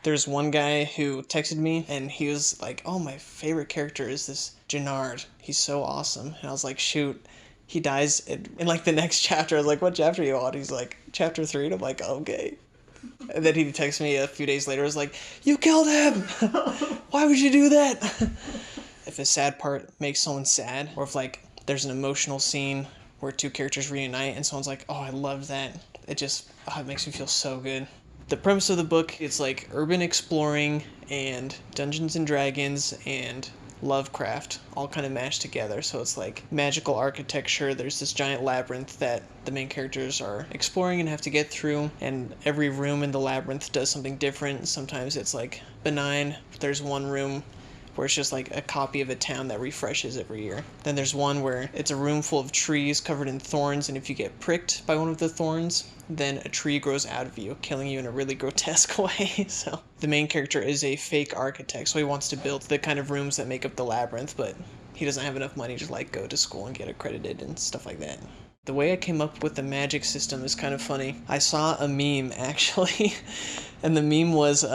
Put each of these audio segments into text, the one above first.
There's one guy who texted me and he was like, oh, my favorite character is this Gennard. He's so awesome. And I was like, shoot, he dies in like the next chapter. I was like, what chapter are you on? He's like, chapter 3. And I'm like, okay. And then he texted me a few days later. I was like, you killed him! Why would you do that? If a sad part makes someone sad, or if like there's an emotional scene where two characters reunite and someone's like, oh, I loved that. It makes me feel so good. The premise of the book, it's like urban exploring and Dungeons and Dragons and Lovecraft all kind of mashed together. So it's like magical architecture. There's this giant labyrinth that the main characters are exploring and have to get through, and every room in the labyrinth does something different. Sometimes it's like benign. There's one room where it's just like a copy of a town that refreshes every year. Then there's one where it's a room full of trees covered in thorns, and if you get pricked by one of the thorns, then a tree grows out of you, killing you in a really grotesque way. So the main character is a fake architect, so he wants to build the kind of rooms that make up the labyrinth, but he doesn't have enough money to like go to school and get accredited and stuff like that. The way I came up with the magic system is kind of funny. I saw a meme, actually, and the meme was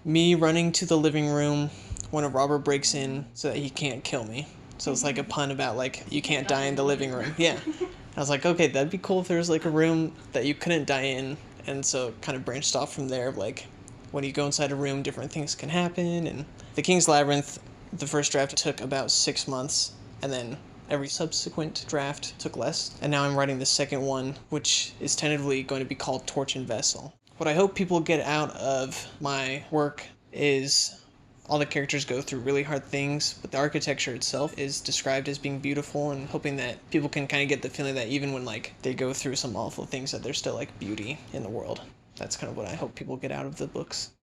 me running to the living room when a robber breaks in so that he can't kill me. So it's like a pun about like, you can't die in the living room. Yeah. I was like, okay, that'd be cool if there was like a room that you couldn't die in. And so it kind of branched off from there. Like, when you go inside a room, different things can happen. And the King's Labyrinth, the first draft took about 6 months. And then every subsequent draft took less. And now I'm writing the second one, which is tentatively going to be called Torch and Vessel. What I hope people get out of my work is all the characters go through really hard things, but the architecture itself is described as being beautiful, and hoping that people can kind of get the feeling that even when like they go through some awful things, that there's still like beauty in the world. That's kind of what I hope people get out of the books.